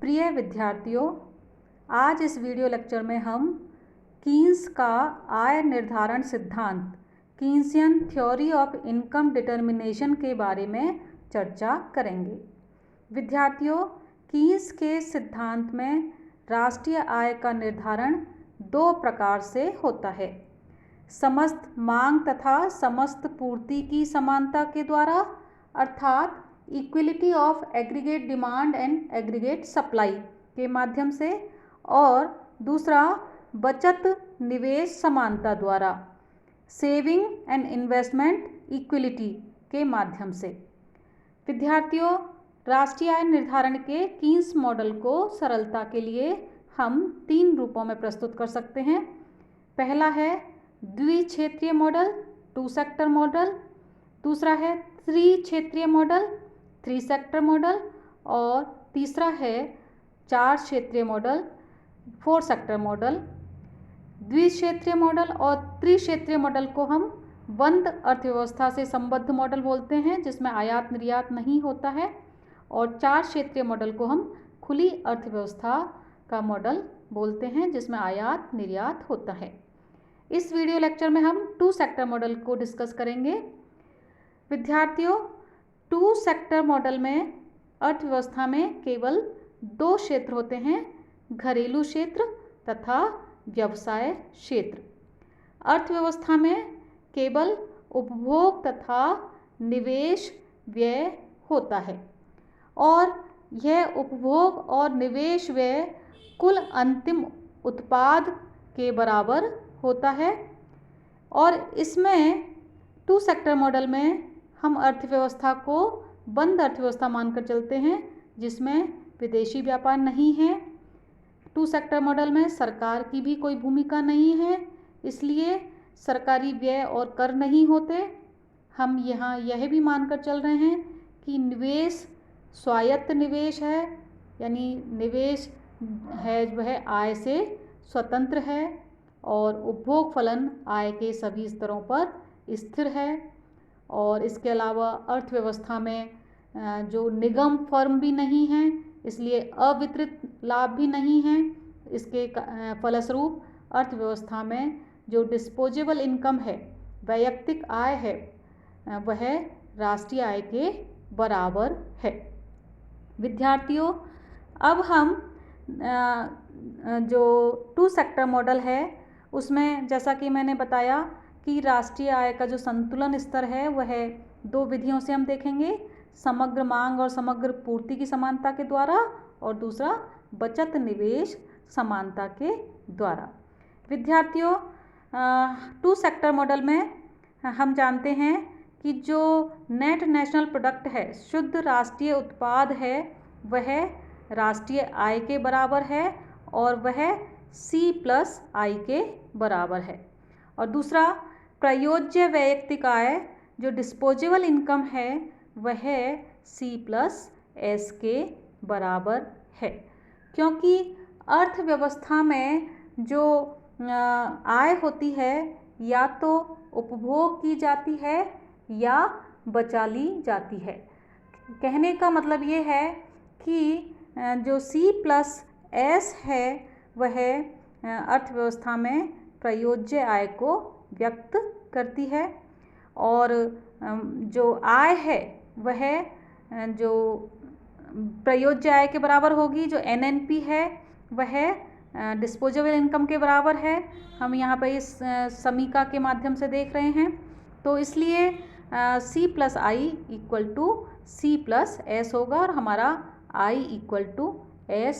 प्रिय विद्यार्थियों, आज इस वीडियो लेक्चर में हम कीन्स का आय निर्धारण सिद्धांत कीन्सियन थ्योरी ऑफ इनकम डिटर्मिनेशन के बारे में चर्चा करेंगे। विद्यार्थियों, कीन्स के सिद्धांत में राष्ट्रीय आय का निर्धारण दो प्रकार से होता है, समस्त मांग तथा समस्त पूर्ति की समानता के द्वारा, अर्थात equality of aggregate demand and aggregate supply के माध्यम से, और दूसरा बचत निवेश समानता द्वारा, सेविंग एंड इन्वेस्टमेंट इक्विलिटी के माध्यम से। विद्यार्थियों, राष्ट्रीय आय निर्धारण के कीन्स मॉडल को सरलता के लिए हम 3 रूपों में प्रस्तुत कर सकते हैं। पहला है द्विक्षेत्रीय मॉडल, 2 सेक्टर मॉडल, दूसरा है त्रिक्षेत्रीय मॉडल, 3 सेक्टर मॉडल, और तीसरा है 4 क्षेत्रीय मॉडल, 4 सेक्टर मॉडल। द्विक्षेत्रीय मॉडल और त्रिक्षेत्रीय मॉडल को हम बंद अर्थव्यवस्था से संबद्ध मॉडल बोलते हैं, जिसमें आयात निर्यात नहीं होता है, और 4 क्षेत्रीय मॉडल को हम खुली अर्थव्यवस्था का मॉडल बोलते हैं, जिसमें आयात निर्यात होता है। इस वीडियो लेक्चर में हम 2 सेक्टर मॉडल को डिस्कस करेंगे। विद्यार्थियों, 2 सेक्टर मॉडल में अर्थव्यवस्था में केवल 2 क्षेत्र होते हैं, घरेलू क्षेत्र तथा व्यवसाय क्षेत्र। अर्थव्यवस्था में केवल उपभोग तथा निवेश व्यय होता है, और यह उपभोग और निवेश व्यय कुल अंतिम उत्पाद के बराबर होता है। और इसमें 2 सेक्टर मॉडल में हम अर्थव्यवस्था को बंद अर्थव्यवस्था मानकर चलते हैं, जिसमें विदेशी व्यापार नहीं है। 2 सेक्टर मॉडल में सरकार की भी कोई भूमिका नहीं है, इसलिए सरकारी व्यय और कर नहीं होते। हम यहाँ यह भी मानकर चल रहे हैं कि निवेश स्वायत्त निवेश है, यानी निवेश है वह आय से स्वतंत्र है, और उपभोग फलन आय के सभी स्तरों पर स्थिर है। और इसके अलावा अर्थव्यवस्था में जो निगम फर्म भी नहीं हैं, इसलिए अवितरित लाभ भी नहीं हैं। इसके फलस्वरूप अर्थव्यवस्था में जो डिस्पोजेबल इनकम है, वैयक्तिक आय है, वह राष्ट्रीय आय के बराबर है। विद्यार्थियों, अब हम जो 2 सेक्टर मॉडल है उसमें, जैसा कि मैंने बताया कि राष्ट्रीय आय का जो संतुलन स्तर है वह 2 विधियों से हम देखेंगे, समग्र मांग और समग्र पूर्ति की समानता के द्वारा, और दूसरा बचत निवेश समानता के द्वारा। विद्यार्थियों, 2 सेक्टर मॉडल में हम जानते हैं कि जो नेट नेशनल प्रोडक्ट है, शुद्ध राष्ट्रीय उत्पाद है, वह राष्ट्रीय आय के बराबर है, और वह C+I के बराबर है। और दूसरा प्रयोज्य वैयक्तिक आय, जो डिस्पोजेबल इनकम है, वह C+S के बराबर है। क्योंकि अर्थव्यवस्था में जो आय होती है, या तो उपभोग की जाती है या बचा ली जाती है। कहने का मतलब ये है कि जो C+S है वह अर्थव्यवस्था में प्रयोज्य आय को व्यक्त करती है, और जो आय है वह जो प्रयोज्य आय के बराबर होगी। जो NNP है वह डिस्पोजेबल इनकम के बराबर है। हम यहाँ पर इस समीका के माध्यम से देख रहे हैं, तो इसलिए C+I = C+S होगा, और हमारा I = S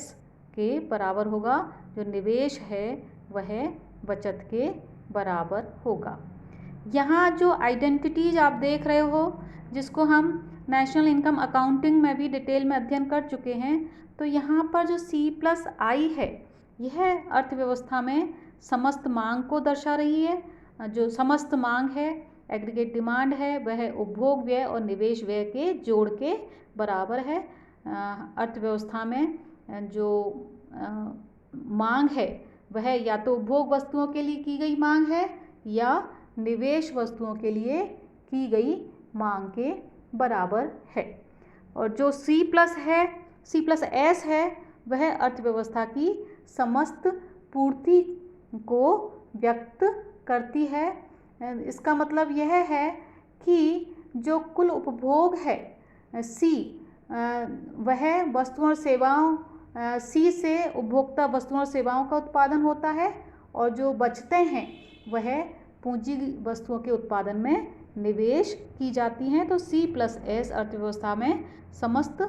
के बराबर होगा। जो निवेश है वह बचत के बराबर होगा। यहाँ जो आइडेंटिटीज आप देख रहे हो, जिसको हम नेशनल इनकम अकाउंटिंग में भी डिटेल में अध्ययन कर चुके हैं, तो यहाँ पर जो C+I है, यह अर्थव्यवस्था में समस्त मांग को दर्शा रही है। जो समस्त मांग है, एग्रीगेट डिमांड है, वह उपभोग व्यय और निवेश व्यय के जोड़ के बराबर है। अर्थव्यवस्था में जो मांग है वह या तो उपभोग वस्तुओं के लिए की गई मांग है, या निवेश वस्तुओं के लिए की गई मांग के बराबर है। और जो C+ है, C+S है, वह अर्थव्यवस्था की समस्त पूर्ति को व्यक्त करती है। इसका मतलब यह है कि जो कुल उपभोग है सी, वह वस्तुओं और सेवाओं, सी से उपभोक्ता वस्तुओं और सेवाओं का उत्पादन होता है, और जो बचते हैं वह पूंजी वस्तुओं के उत्पादन में निवेश की जाती हैं। तो सी प्लस एस अर्थव्यवस्था में समस्त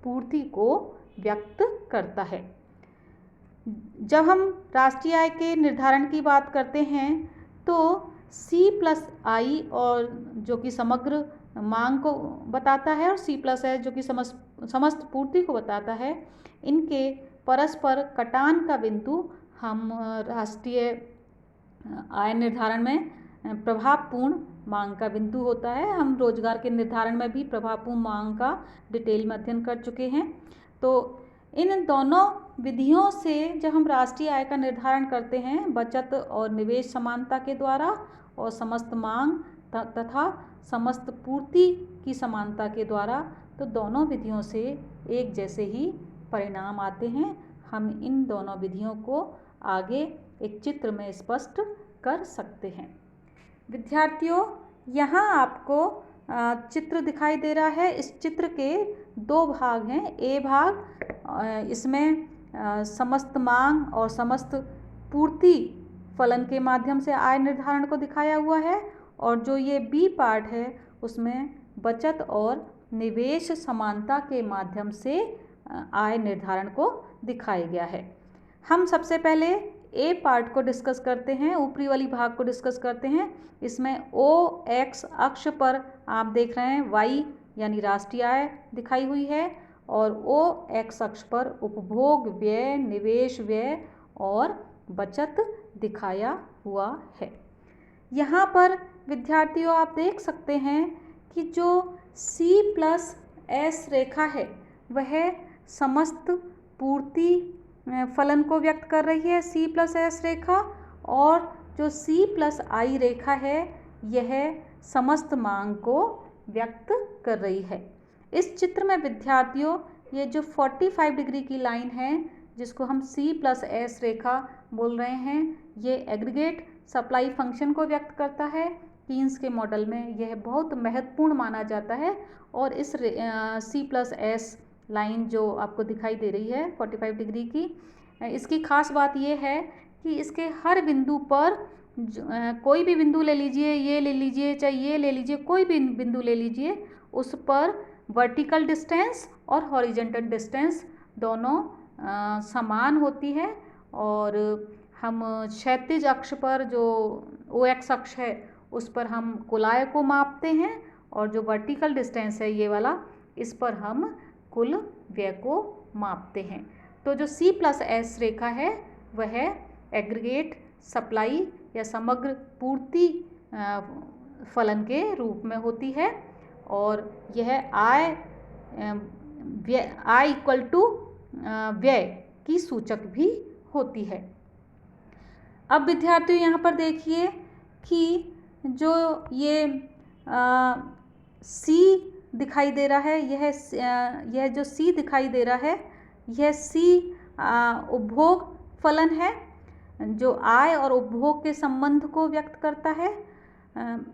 पूर्ति को व्यक्त करता है। जब हम राष्ट्रीय आय के निर्धारण की बात करते हैं तो सी प्लस आई और जो कि समग्र मांग को बताता है, और सी प्लस एस जो कि समस्त पूर्ति को बताता है, इनके परस्पर कटान का बिंदु हम राष्ट्रीय आय निर्धारण में प्रभावपूर्ण मांग का बिंदु होता है। हम रोजगार के निर्धारण में भी प्रभावपूर्ण मांग का डिटेल में अध्ययन कर चुके हैं। तो इन दोनों विधियों से जब हम राष्ट्रीय आय का निर्धारण करते हैं बचत और निवेश समानता के द्वारा और समस्त मांग तथा समस्त पूर्ति की समानता के द्वारा, तो दोनों विधियों से एक जैसे ही परिणाम आते हैं। हम इन दोनों विधियों को आगे एक चित्र में स्पष्ट कर सकते हैं। विद्यार्थियों, यहाँ आपको चित्र दिखाई दे रहा है। इस चित्र के दो भाग हैं। ए भाग, इसमें समस्त मांग और समस्त पूर्ति फलन के माध्यम से आय निर्धारण को दिखाया हुआ है, और जो ये बी पार्ट है उसमें बचत और निवेश समानता के माध्यम से आय निर्धारण को दिखाया गया है। हम सबसे पहले ए पार्ट को डिस्कस करते हैं, ऊपरी वाली भाग को डिस्कस करते हैं। इसमें ओ एक्स अक्ष पर आप देख रहे हैं वाई यानी राष्ट्रीय आय दिखाई हुई है, और ओ एक्स अक्ष पर उपभोग व्यय, निवेश व्यय और बचत दिखाया हुआ है। यहाँ पर विद्यार्थियों आप देख सकते हैं कि जो सी प्लस एस रेखा है वह समस्त पूर्ति फलन को व्यक्त कर रही है, सी प्लस एस रेखा, और जो सी प्लस आई रेखा है यह समस्त मांग को व्यक्त कर रही है। इस चित्र में विद्यार्थियों ये जो 45 डिग्री की लाइन है जिसको हम सी प्लस एस रेखा बोल रहे हैं, ये एग्रीगेट सप्लाई फंक्शन को व्यक्त करता है। कीन्स के मॉडल में यह बहुत महत्वपूर्ण माना जाता है, और इस सी प्लस एस लाइन जो आपको दिखाई दे रही है 45 डिग्री की, इसकी खास बात यह है कि इसके हर बिंदु पर कोई भी बिंदु ले लीजिए, ये ले लीजिए, चाहे ये ले लीजिए, कोई भी बिंदु ले लीजिए, उस पर वर्टिकल डिस्टेंस और हॉरिजॉन्टल डिस्टेंस दोनों समान होती है। और हम क्षैतिज अक्ष पर जो ओ एक्स अक्ष है उस पर हम कुल आय को मापते हैं, और जो वर्टिकल डिस्टेंस है ये वाला, इस पर हम कुल व्यय को मापते हैं। तो जो सी प्लस एस रेखा है वह एग्रीगेट सप्लाई या समग्र पूर्ति फलन के रूप में होती है, और यह आय इक्वल टू व्यय की सूचक भी होती है। अब विद्यार्थियों यहाँ पर देखिए कि जो ये सी दिखाई दे रहा है, यह जो सी दिखाई दे रहा है यह सी उपभोग फलन है जो आय और उपभोग के संबंध को व्यक्त करता है।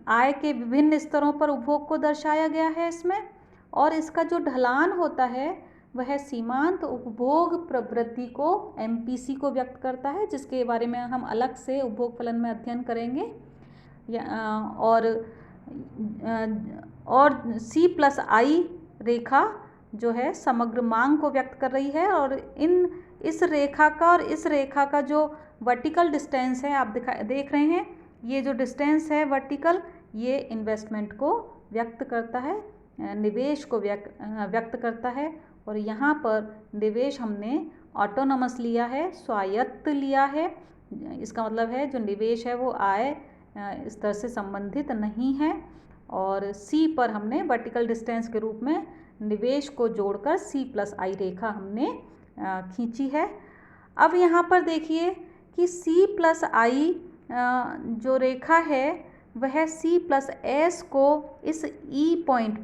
आय के विभिन्न स्तरों पर उपभोग को दर्शाया गया है इसमें, और इसका जो ढलान होता है वह सीमांत उपभोग प्रवृत्ति को एमपीसी को व्यक्त करता है, जिसके बारे में हम अलग से उपभोग फलन में अध्ययन करेंगे। और सी प्लस आई रेखा जो है समग्र मांग को व्यक्त कर रही है, और इस रेखा का और इस रेखा का जो वर्टिकल डिस्टेंस है आप देख रहे हैं, ये जो डिस्टेंस है वर्टिकल, ये इन्वेस्टमेंट को व्यक्त करता है, निवेश को व्यक्त करता है। और यहाँ पर निवेश हमने ऑटोनोमस लिया है, स्वायत्त लिया है। इसका मतलब है जो निवेश है वो आय स्तर से संबंधित नहीं है, और सी पर हमने वर्टिकल डिस्टेंस के रूप में निवेश को जोड़कर सी प्लस आई रेखा हमने खींची है। अब यहाँ पर देखिए कि सी प्लस आई जो रेखा है वह सी प्लस एस को इस ई पॉइंट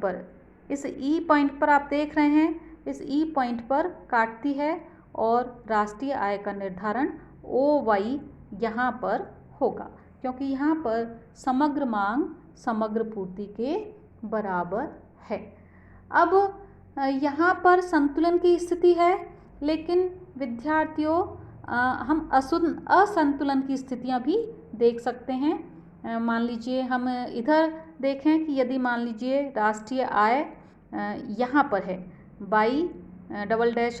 पर आप देख रहे हैं, इस ई पॉइंट पर काटती है, और राष्ट्रीय आय का निर्धारण OY यहाँ पर होगा, क्योंकि यहाँ पर समग्र मांग समग्र पूर्ति के बराबर है। अब यहाँ पर संतुलन की स्थिति है, लेकिन विद्यार्थियों हम असंतुलन की स्थितियाँ भी देख सकते हैं। मान लीजिए हम इधर देखें कि यदि मान लीजिए राष्ट्रीय आय यहाँ पर है, Y"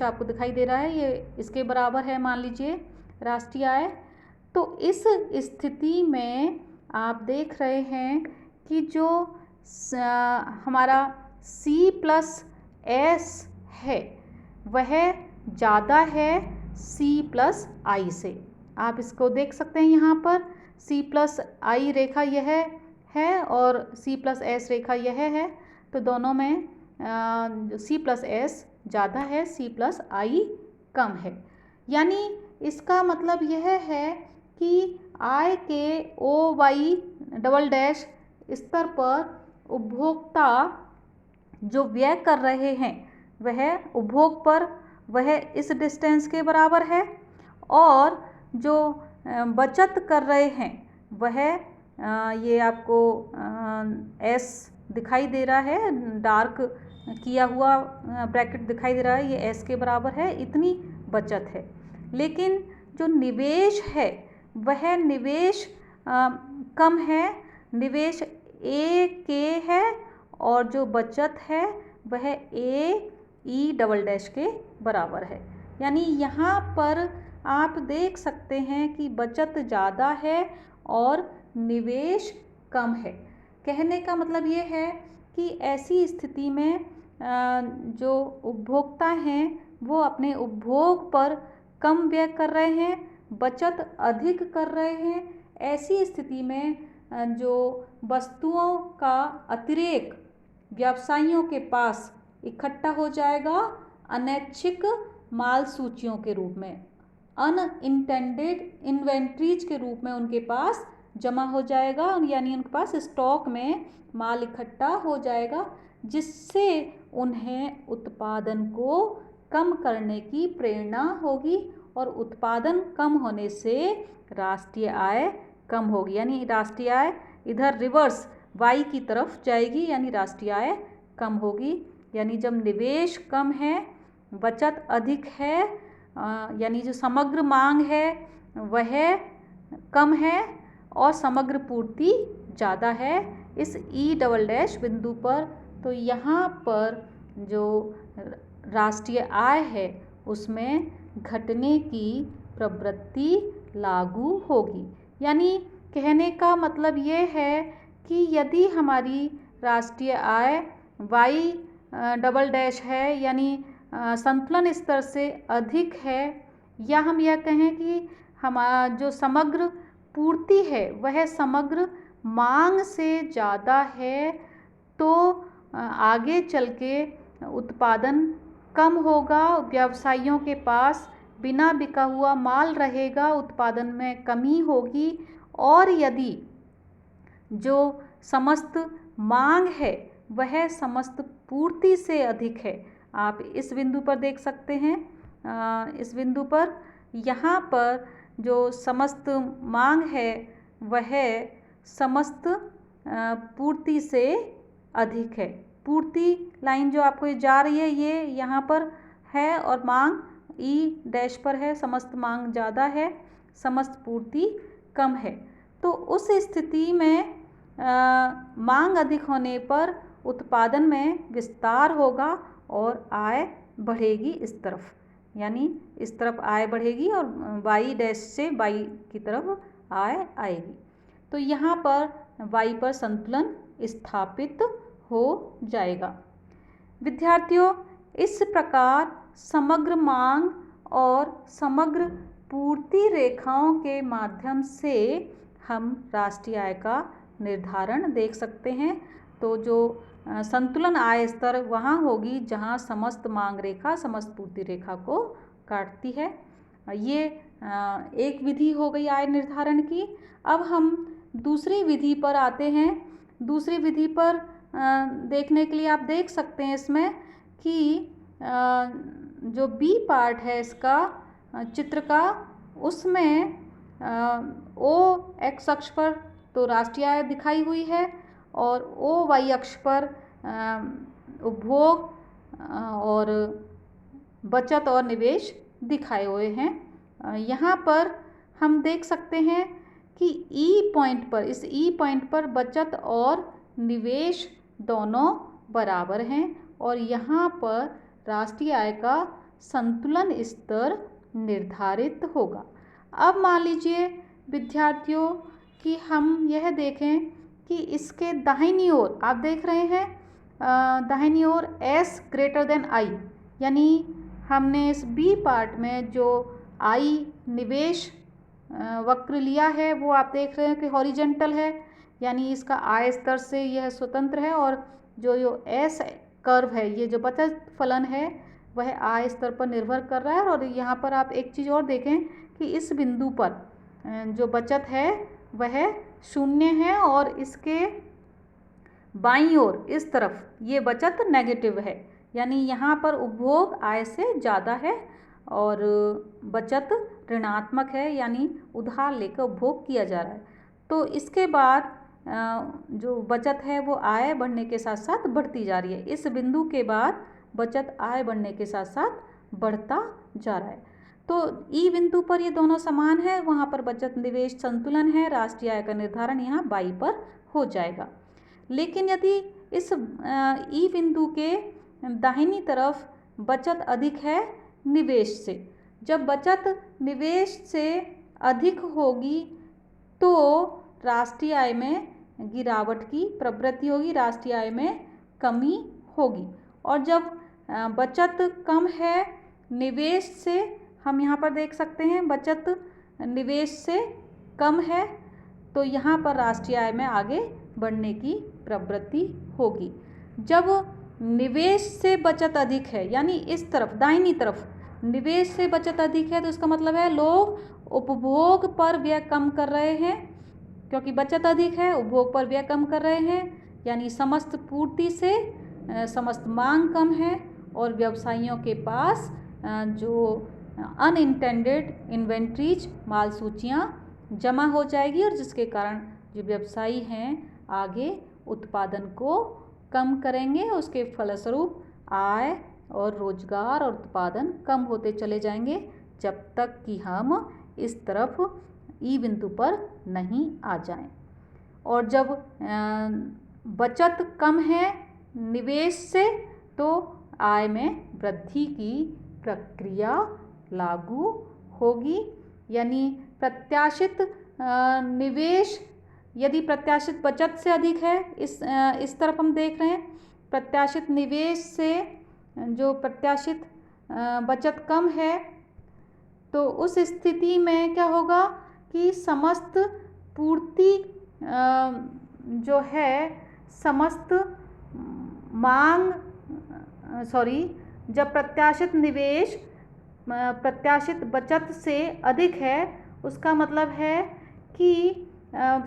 आपको दिखाई दे रहा है, ये इसके बराबर है मान लीजिए राष्ट्रीय आय। तो इस स्थिति में आप देख रहे हैं कि जो हमारा C+S है वह ज़्यादा है C+I से। आप इसको देख सकते हैं, यहाँ पर C+I रेखा यह है और C+S रेखा यह है, तो दोनों में C+S ज़्यादा है, C+I कम है। यानी इसका मतलब यह है कि आय के OY" स्तर पर उपभोक्ता जो व्यय कर रहे हैं वह उपभोग पर वह इस डिस्टेंस के बराबर है, और जो बचत कर रहे हैं वह ये आपको S दिखाई दे रहा है, डार्क किया हुआ ब्रैकेट दिखाई दे रहा है, ये S के बराबर है, इतनी बचत है। लेकिन जो निवेश है वह निवेश कम है, निवेश A के है, और जो बचत है वह AE" के बराबर है। यानी यहाँ पर आप देख सकते हैं कि बचत ज़्यादा है और निवेश कम है। कहने का मतलब ये है कि ऐसी स्थिति में जो उपभोक्ता हैं वो अपने उपभोग पर कम व्यय कर रहे हैं, बचत अधिक कर रहे हैं। ऐसी स्थिति में जो वस्तुओं का अतिरेक व्यवसायियों के पास इकट्ठा हो जाएगा अनैच्छिक माल सूचियों के रूप में, अनइंटेंडेड इन्वेंट्रीज के रूप में उनके पास जमा हो जाएगा, यानी उनके पास स्टॉक में माल इकट्ठा हो जाएगा, जिससे उन्हें उत्पादन को कम करने की प्रेरणा होगी, और उत्पादन कम होने से राष्ट्रीय आय कम होगी। यानी राष्ट्रीय आय इधर रिवर्स Y की तरफ जाएगी, यानी राष्ट्रीय आय कम होगी। यानी जब निवेश कम है, बचत अधिक है, यानी जो समग्र मांग है वह कम है और समग्र पूर्ति ज़्यादा है इस E" बिंदु पर, तो यहाँ पर जो राष्ट्रीय आय है उसमें घटने की प्रवृत्ति लागू होगी। यानी कहने का मतलब ये है कि यदि हमारी राष्ट्रीय आय Y" है, यानी संतुलन स्तर से अधिक है, या हम यह कहें कि हमारा जो समग्र पूर्ति है वह समग्र मांग से ज़्यादा है, तो आगे चल के उत्पादन कम होगा, व्यवसायियों के पास बिना बिका हुआ माल रहेगा, उत्पादन में कमी होगी, और यदि जो समस्त मांग है वह समस्त पूर्ति से अधिक है। आप इस बिंदु पर देख सकते हैं, इस बिंदु पर यहाँ पर जो समस्त मांग है वह समस्त पूर्ति से अधिक है। पूर्ति लाइन जो आपको ये जा रही है ये यहाँ पर है, और मांग E' पर है, समस्त मांग ज़्यादा है, समस्त पूर्ति कम है। तो उस स्थिति में मांग अधिक होने पर उत्पादन में विस्तार होगा और आय बढ़ेगी इस तरफ, यानी इस तरफ आय बढ़ेगी और Y' से Y की तरफ आय आएगी। तो यहाँ पर Y पर संतुलन स्थापित हो जाएगा। विद्यार्थियों, इस प्रकार समग्र मांग और समग्र पूर्ति रेखाओं के माध्यम से हम राष्ट्रीय आय का निर्धारण देख सकते हैं। तो जो संतुलन आय स्तर वहाँ होगी जहाँ समस्त मांग रेखा समस्त पूर्ति रेखा को काटती है। ये एक विधि हो गई आय निर्धारण की। अब हम दूसरी विधि पर आते हैं। दूसरी विधि पर देखने के लिए आप देख सकते हैं इसमें कि जो बी पार्ट है इसका चित्र का, उसमें ओ एक्स अक्ष पर तो राष्ट्रीय आय दिखाई हुई है और ओ वाई अक्ष पर उपभोग और बचत और निवेश दिखाए हुए हैं। यहाँ पर हम देख सकते हैं कि ई पॉइंट पर, इस ई पॉइंट पर बचत और निवेश दोनों बराबर हैं और यहाँ पर राष्ट्रीय आय का संतुलन स्तर निर्धारित होगा। अब मान लीजिए विद्यार्थियों कि हम यह देखें कि इसके दाहिनी ओर आप देख रहे हैं, दाहिनी ओर s ग्रेटर देन i, यानी हमने इस बी पार्ट में जो i निवेश वक्र लिया है वो आप देख रहे हैं कि हॉरिजेंटल है, यानी इसका आय स्तर से यह स्वतंत्र है और जो एस कर्व है, ये जो बचत फलन है वह आय स्तर पर निर्भर कर रहा है। और यहाँ पर आप एक चीज़ और देखें कि इस बिंदु पर जो बचत है वह 0 है और इसके बाईं ओर इस तरफ ये बचत नेगेटिव है, यानी यहाँ पर उपभोग आय से ज़्यादा है और बचत ऋणात्मक है, यानी उधार लेकर उपभोग किया जा रहा है। तो इसके बाद जो बचत है वो आय बढ़ने के साथ साथ बढ़ती जा रही है। इस बिंदु के बाद बचत आय बढ़ने के साथ साथ बढ़ता जा रहा है। तो ई बिंदु पर ये दोनों समान है, वहाँ पर बचत निवेश संतुलन है, राष्ट्रीय आय का निर्धारण यहाँ बाई पर हो जाएगा। लेकिन यदि इस ई बिंदु के दाहिनी तरफ बचत अधिक है निवेश से, जब बचत निवेश से अधिक होगी तो राष्ट्रीय आय में गिरावट की प्रवृत्ति होगी, राष्ट्रीय आय में कमी होगी। और जब बचत कम है निवेश से, हम यहाँ पर देख सकते हैं बचत निवेश से कम है, तो यहाँ पर राष्ट्रीय आय में आगे बढ़ने की प्रवृत्ति होगी। जब निवेश से बचत अधिक है, यानी इस तरफ दाहिनी तरफ निवेश से बचत अधिक है, तो इसका मतलब है लोग उपभोग पर व्यय कम कर रहे हैं, क्योंकि बचत अधिक है उपभोग पर व्यय कम कर रहे हैं, यानी समस्त पूर्ति से समस्त मांग कम है और व्यवसायियों के पास जो अनइंटेंडेड इन्वेंट्रीज माल सूचियाँ जमा हो जाएगी और जिसके कारण जो व्यवसायी हैं आगे उत्पादन को कम करेंगे, उसके फलस्वरूप आय और रोजगार और उत्पादन कम होते चले जाएंगे जब तक कि हम इस तरफ ई बिंदु पर नहीं आ जाएं। और जब बचत कम है निवेश से, तो आय में वृद्धि की प्रक्रिया लागू होगी, यानी प्रत्याशित निवेश यदि प्रत्याशित बचत से अधिक है, इस तरफ हम देख रहे हैं प्रत्याशित निवेश से जो प्रत्याशित बचत कम है, तो उस स्थिति में क्या होगा कि समस्त पूर्ति जो है समस्त मांग जब प्रत्याशित निवेश प्रत्याशित बचत से अधिक है, उसका मतलब है कि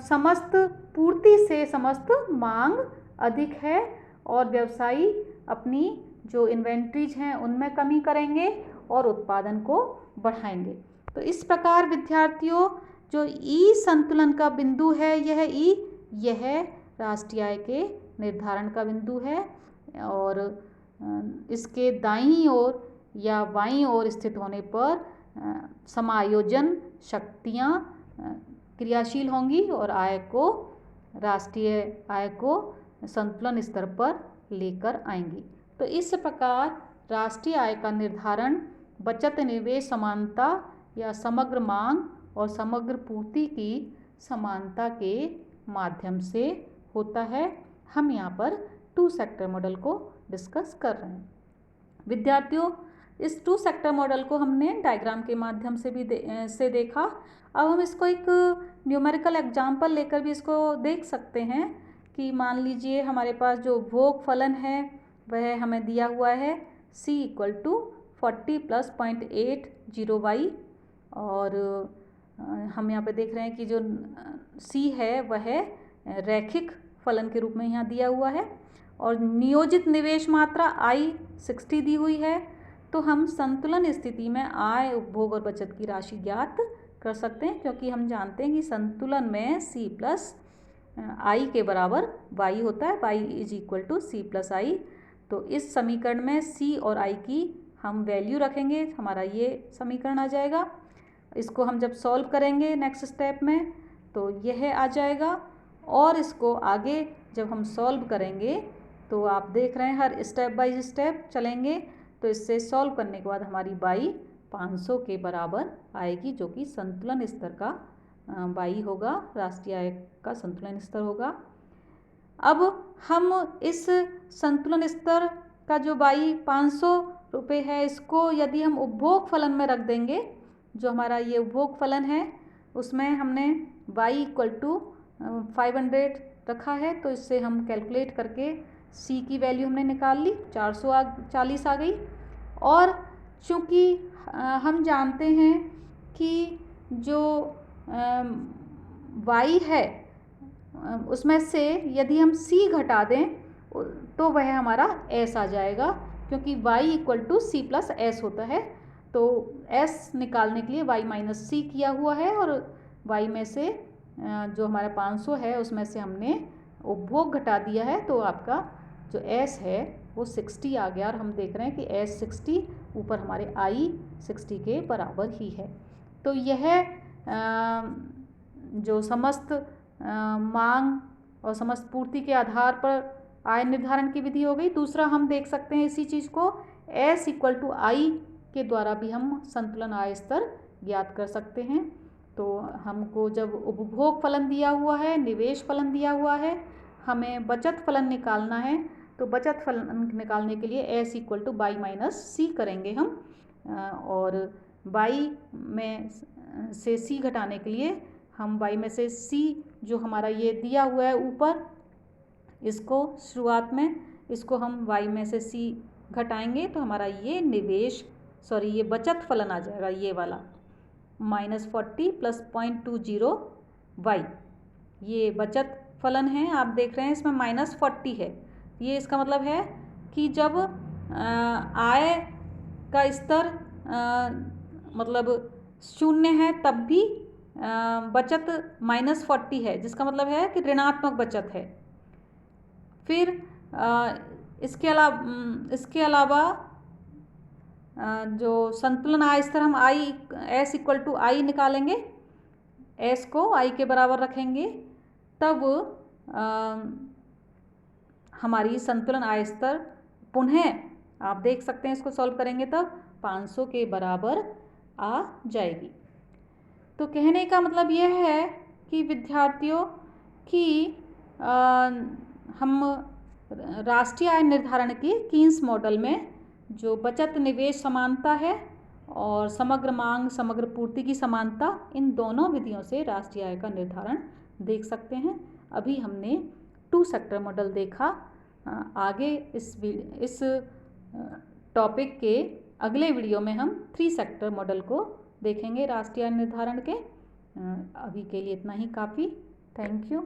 समस्त पूर्ति से समस्त मांग अधिक है और व्यवसायी अपनी जो इन्वेंट्रीज हैं उनमें कमी करेंगे और उत्पादन को बढ़ाएंगे। तो इस प्रकार विद्यार्थियों जो ई संतुलन का बिंदु है यह राष्ट्रीय आय के निर्धारण का बिंदु है और इसके दाईं ओर या बाईं ओर स्थित होने पर समायोजन शक्तियाँ क्रियाशील होंगी और राष्ट्रीय आय को संतुलन स्तर पर लेकर आएंगी। तो इस प्रकार राष्ट्रीय आय का निर्धारण बचत निवेश समानता या समग्र मांग और समग्र पूर्ति की समानता के माध्यम से होता है। हम यहाँ पर 2 सेक्टर मॉडल को डिस्कस कर रहे हैं। विद्यार्थियों इस 2 सेक्टर मॉडल को हमने डायग्राम के माध्यम से भी देखा। अब हम इसको एक न्यूमेरिकल एग्जाम्पल लेकर भी इसको देख सकते हैं कि मान लीजिए हमारे पास जो उपभोग फलन है वह हमें दिया हुआ है C = 40 + 0.80y और हम यहाँ पे देख रहे हैं कि जो C है वह रैखिक फलन के रूप में यहाँ दिया हुआ है और नियोजित निवेश मात्रा I 60 दी हुई है। तो हम संतुलन स्थिति में आय, उपभोग और बचत की राशि ज्ञात कर सकते हैं, क्योंकि हम जानते हैं कि संतुलन में C प्लस आई के बराबर y होता है, y is equal to C plus I. तो इस समीकरण में C और I की हम वैल्यू रखेंगे, हमारा ये समीकरण आ जाएगा। इसको हम जब सॉल्व करेंगे नेक्स्ट स्टेप में तो यह आ जाएगा, और इसको आगे जब हम सॉल्व करेंगे तो आप देख रहे हैं हर स्टेप बाय स्टेप चलेंगे, तो इससे सॉल्व करने के बाद हमारी y 500 के बराबर आएगी, जो कि संतुलन स्तर का y होगा, राष्ट्रीय आय का संतुलन स्तर होगा। अब हम इस संतुलन स्तर का जो y 500 रुपये है, इसको यदि हम उपभोग फलन में रख देंगे, जो हमारा ये उपभोग फलन है उसमें हमने y इक्वल टू 500 रखा है, तो इससे हम कैलकुलेट करके C की वैल्यू हमने निकाल ली, 440 आ गई। और चूँकि हम जानते हैं कि जो y है उसमें से यदि हम C घटा दें तो वह हमारा S आ जाएगा, क्योंकि y equal to C plus S होता है। तो S निकालने के लिए y माइनस C किया हुआ है, और y में से जो हमारा 500 है उसमें से हमने उपभोग घटा दिया है, तो आपका जो S है वो 60 आ गया, और हम देख रहे हैं कि S 60 ऊपर हमारे I 60 के बराबर ही है। तो यह जो समस्त मांग और समस्त पूर्ति के आधार पर आय निर्धारण की विधि हो गई। दूसरा हम देख सकते हैं इसी चीज़ को S इक्वल टू आई के द्वारा भी हम संतुलन आय स्तर ज्ञात कर सकते हैं। तो हमको जब उपभोग फलन दिया हुआ है, निवेश फलन दिया हुआ है, हमें बचत फलन निकालना है, तो बचत फलन निकालने के लिए S equal to y minus C करेंगे हम, और y में से C घटाने के लिए हम y में से C जो हमारा ये दिया हुआ है ऊपर, इसको शुरुआत में इसको हम y में से C घटाएंगे, तो हमारा ये ये बचत फलन आ जाएगा, ये वाला -40 प्लस 0.20y, ये बचत फलन है। आप देख रहे हैं इसमें -40 है, ये इसका मतलब है कि जब आय का स्तर मतलब 0 है तब भी बचत -40 है, जिसका मतलब है कि ऋणात्मक बचत है। फिर इसके अलावा जो संतुलन आय स्तर हम S इक्वल टू आई निकालेंगे, S को I के बराबर रखेंगे, तब हमारी संतुलन आय स्तर पुनः आप देख सकते हैं, इसको सॉल्व करेंगे तब 500 के बराबर आ जाएगी। तो कहने का मतलब यह है कि विद्यार्थियों कि हम राष्ट्रीय आय निर्धारण के कीन्स मॉडल में जो बचत निवेश समानता है और समग्र मांग समग्र पूर्ति की समानता, इन दोनों विधियों से राष्ट्रीय आय का निर्धारण देख सकते हैं। अभी हमने 2 सेक्टर मॉडल देखा। आगे इस टॉपिक के अगले वीडियो में हम 3 सेक्टर मॉडल को देखेंगे राष्ट्रीय आय निर्धारण के। अभी के लिए इतना ही काफ़ी। Thank you.